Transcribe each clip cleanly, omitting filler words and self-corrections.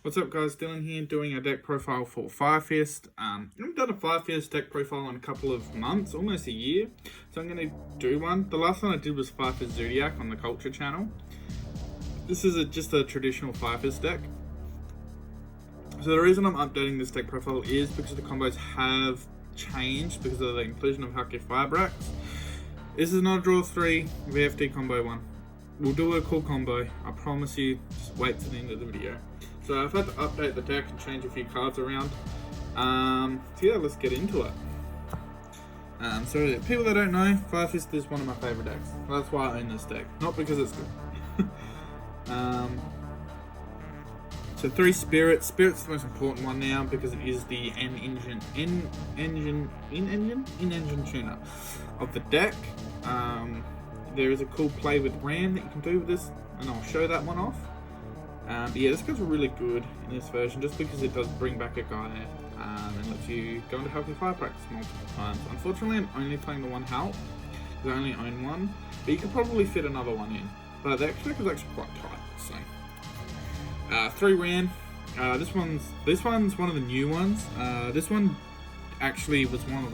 What's up guys, Dylan here doing a deck profile for Fire Fist. I haven't done a Fire Fist deck profile in a couple of months, almost a year. So I'm going to do one. The last one I did was Fire Fist Zodiac on the Culture channel. This is just a traditional Fire Fist deck. So the reason I'm updating this deck profile is because the combos have changed because of the inclusion of Hulky Firebrax. This is not a draw 3 VFD combo 1. We'll do a cool combo, I promise you, just wait to the end of the video. So I've had to update the deck and change a few cards around. So yeah, let's get into it. So people that don't know, Fire Fist is one of my favourite decks. That's why I own this deck, not because it's good. So 3 Spirits. Spirit's the most important one now because it is the in-engine tuner of the deck. There is a cool play with Ram that you can do with this, and I'll show that one off. But yeah, this guy's really good in this version just because it does bring back a guy and lets you go into Hulky Firebrax multiple times. Unfortunately, I'm only playing the one Hulk because I only own one, but you could probably fit another one in. But the extra deck is actually quite tight. So 3 Ram. This one's one of the new ones. This one actually was one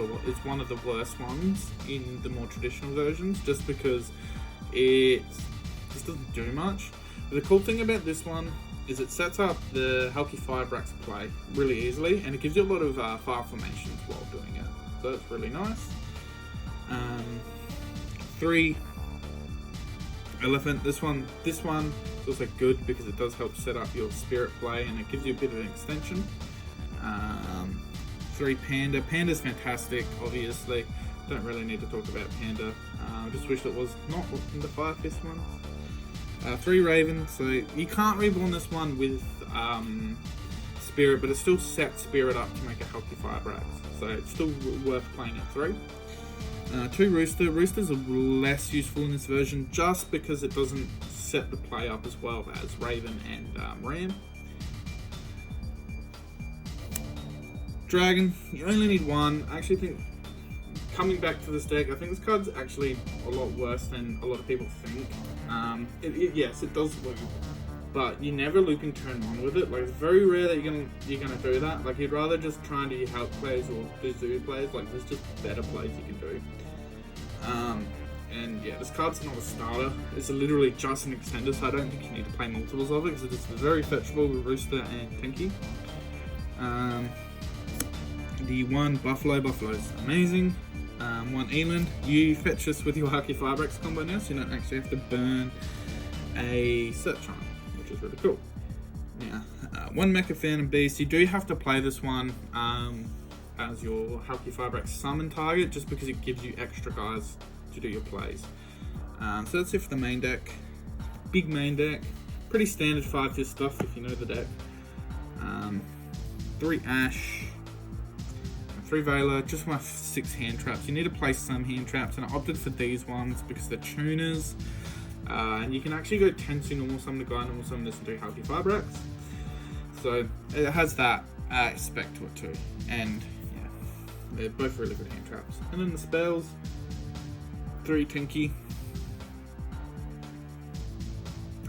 of the worst ones in the more traditional versions, just because it just doesn't do much. But the cool thing about this one is it sets up the Hulky Firebrax play really easily, and it gives you a lot of fire formations while doing it. So that's really nice. 3 Elephant. This one is also good because it does help set up your spirit play, and it gives you a bit of an extension. 3 Panda. Panda's fantastic, obviously. Don't really need to talk about Panda. I just wish it was not in the Fire Fist one. 3 Raven. So you can't reborn this one with Spirit, but it still sets Spirit up to make a Hulky Firebrax. So it's still worth playing at 3. 2 Rooster. Roosters are less useful in this version just because it doesn't set the play up as well as Raven and Ram. Dragon, you only need 1. I actually think, coming back to this deck, I think this card's actually a lot worse than a lot of people think. Yes, it does loop, but you never loop in turn 1 with it. Like, it's very rare that you're gonna do that. Like, you'd rather just try and do your health plays or do zoo plays. Like, there's just better plays you can do. And yeah, this card's not a starter. It's literally just an extender, so I don't think you need to play multiples of it because it's very fetchable with Rooster and Pinky. The 1 Buffalo's amazing. 1 Eland. You fetch this with your Hulky Firebrax combo now, so you don't actually have to burn a search on it, which is really cool. Now, 1 Mecha Phantom Beast. You do have to play this one as your Hulky Firebrax summon target, just because it gives you extra guys to do your plays. So that's it for the main deck. Big main deck. Pretty standard 5 Fist stuff if you know the deck. 3 Ash. 3 Veiler, just my 6 hand traps. You need to place some hand traps, and I opted for these ones because they're tuners. And you can actually go Tensu normal summon the guy, normal summon this, and do Hulky Firebrax. So it has that aspect to it too. And yeah, they're both really good hand traps. And then the spells, 3 Tinky.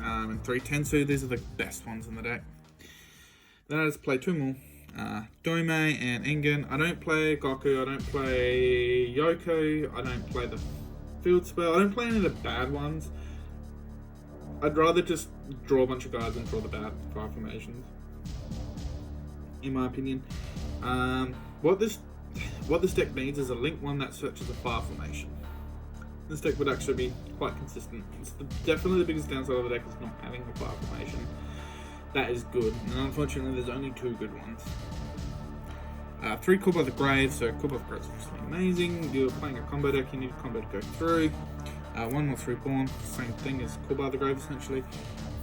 And 3 Tensu, these are the best ones in the deck. Then I just play 2 more. Dome and Engen. I don't play Goku, I don't play Yoko, I don't play the field spell, I don't play any of the bad ones. I'd rather just draw a bunch of guys and draw the bad fire formations, in my opinion. What this deck needs is a link one that searches a fire formation. This deck would actually be quite consistent. It's definitely the biggest downside of the deck is not having a fire formation. That is good, and unfortunately there's only 2 good ones. 3 Call by the Grave, so Call by the Grave is absolutely amazing. You're playing a combo deck, you need a combo to go through. 1 more 3 Pawn, same thing as Call by the Grave essentially.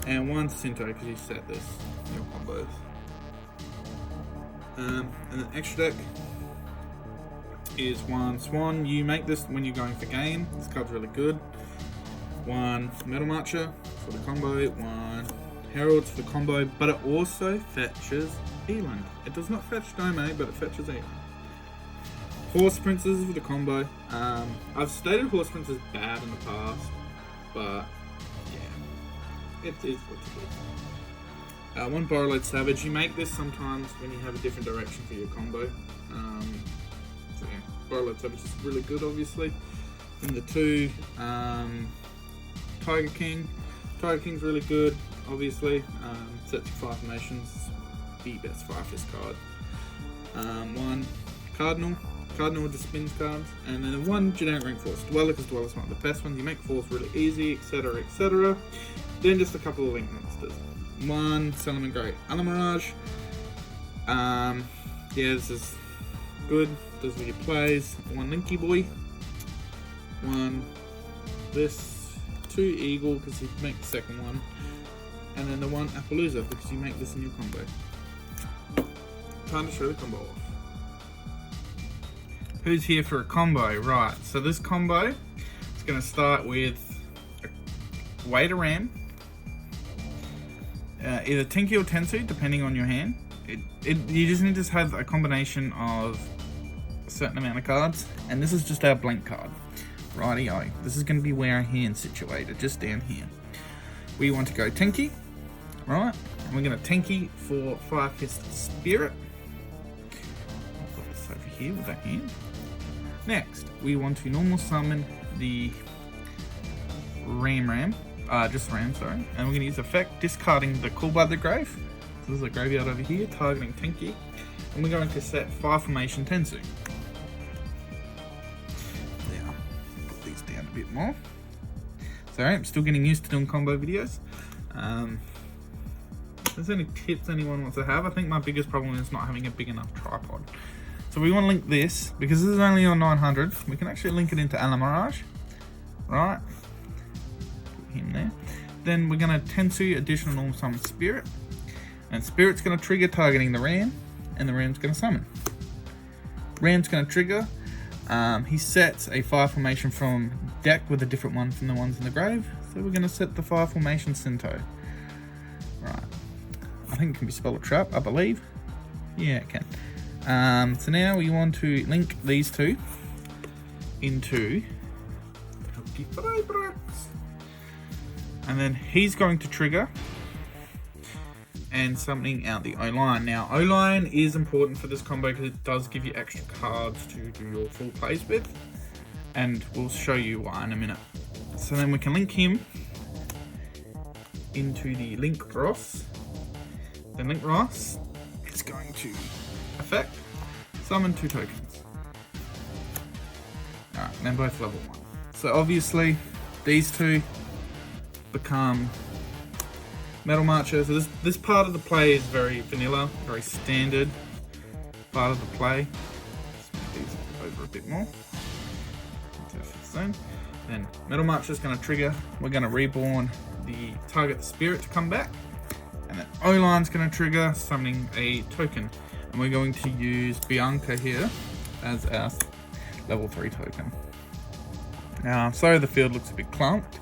And 1 Sinto, because you set this in your combos. And the extra deck is 1 Swan. You make this when you're going for game. This card's really good. 1 Metal Marcher for the combo, 1 Heralds for the combo, but it also fetches Eland. It does not fetch Dome, but it fetches Eland. Horse Princes for the combo. I've stated Horse Prince is bad in the past, but yeah, it is what it is. One Borrowed Savage. You make this sometimes when you have a different direction for your combo. So yeah, Borrowed Savage is really good, obviously. And the 2, Tiger King. Tiger King's really good, obviously. Sets your 5 formations, the best 5-fist card. 1 Cardinal. Cardinal just spins cards, and then 1 generic ring force. Dweller, because Dweller's one of the best ones. You make force really easy, etc., etc. Then just a couple of link monsters. 1 Solomon Great Alamirage. Yeah, this is good. Those are your plays. 1 Linky Boy. 1 this. 2 Eagle, because you make the second one. And then the 1 Appaloosa, because you make this in your combo. Time to show the combo off. Who's here for a combo? Right, so this combo is going to start with a Wader Ram, either Tinky or Tensu, depending on your hand. You just need to have a combination of a certain amount of cards, and this is just our blank card. Rightio, this is going to be where our hand's situated, just down here. We want to go Tinky, right? And we're going to Tinky for 5-fist Spirit. I'll put this over here with that hand. Next, we want to normal summon the Ram, just Ram, sorry. And we're going to use effect, discarding the Call by the Grave. So there's a graveyard over here, targeting Tinky. And we're going to set 5 formation Tensu. Now, put these down a bit more. Sorry, I'm still getting used to doing combo videos. If there's any tips anyone wants to have, I think my biggest problem is not having a big enough tripod. So we want to link this, because this is only on 900, we can actually link it into Alamirage, right? Put him there. Then we're going to Tensu additional normal summon Spirit, and Spirit's going to trigger targeting the Ram, and the Ram's going to summon. Ram's going to trigger, he sets a 5 formation from deck with a different one from the ones in the grave, so we're going to set the 5 formation Sinto. Right, I think it can be spell a trap, I believe. Yeah, it can. So now we want to link these 2 into and then he's going to trigger and summoning out the O-Line. Now O-Line is important for this combo because it does give you extra cards to do your full plays with, and we'll show you why in a minute. So then we can link him into the Link Ross. Then Link Ross is going to effect, summon 2 tokens. Alright, they're both level 1. So obviously, these 2 become Metal Marcher. So this part of the play is very vanilla, very standard part of the play. Let's move these over a bit more. Then Metal Marcher is going to trigger. We're going to reborn the target Spirit to come back. And then O-Line's going to trigger, summoning a token. And we're going to use Bianca here as our level 3 token. Now, sorry the field looks a bit clumped.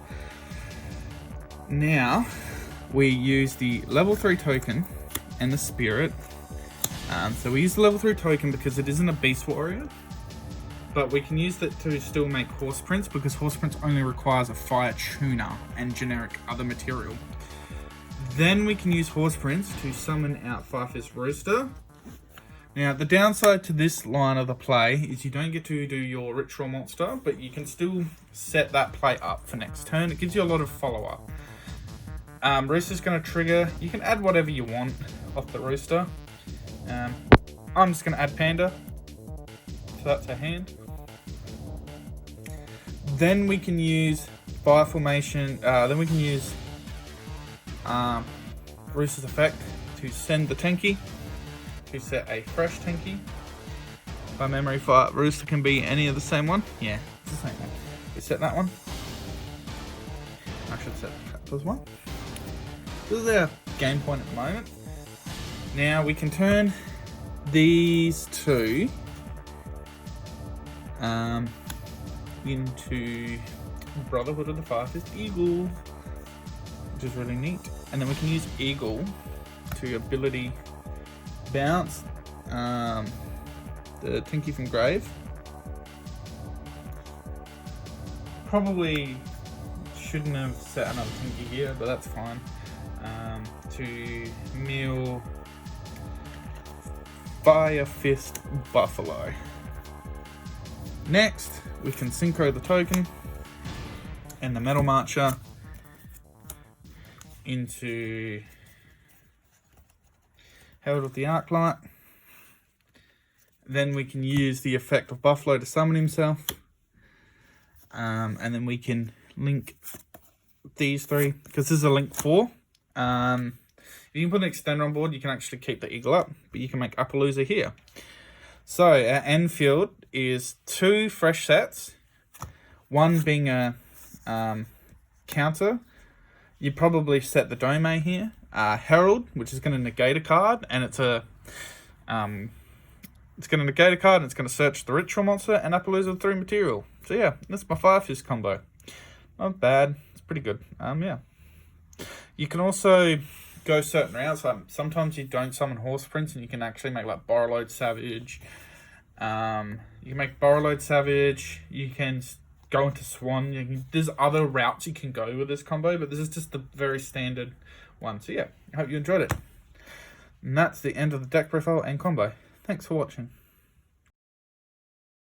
Now, we use the level 3 token and the Spirit. So we use the level 3 token because it isn't a Beast Warrior. But we can use it to still make Horse Prince, because Horse Prince only requires a Fire Tuner and generic other material. Then we can use Horse Prince to summon out 5-fist Rooster. Now, the downside to this line of the play is you don't get to do your Ritual Monster, but you can still set that play up for next turn. It gives you a lot of follow-up. Rooster's going to trigger. You can add whatever you want off the Rooster. I'm just going to add Panda. So that's our hand. Then we can use Fire Formation. Then we can use Rooster's effect to send the Tenki. To set a fresh Tenki. By memory, Fire Rooster can be any of the same one. Yeah, it's the same one. We set that one. I should set this one. This is our game point at the moment. Now we can turn these 2 into Brotherhood of the 5-fist Eagle, which is really neat. And then we can use Eagle to ability bounce the Tinky from Grave. Probably shouldn't have set another Tinky here, but that's fine. It's into mill Fire Fist Buffalo. Next, we can synchro the token and the Metal Marcher into Herald of the Arclight. Then we can use the effect of Buffalo to summon himself. And then we can link these three, because this is a link 4. You can put an extender on board, you can actually keep the eagle up, but you can make Appaloosa here. So our end field is 2 fresh sets, one being a counter. You probably set the Dome here. Herald, which is going to negate a card, and it's going to negate a card, and it's going to search the ritual monster and Appaloosa with 3 material. So yeah, that's my Fire Fist combo. Not bad. It's pretty good. Yeah. You can also go certain routes. Like sometimes you don't summon Horse Prince, and you can actually make like Borrowload Savage. You can make Borrowload Savage. You can go into Swan. There's other routes you can go with this combo, but this is just the very standard one. So yeah, I hope you enjoyed it. And that's the end of the deck profile and combo. Thanks for watching.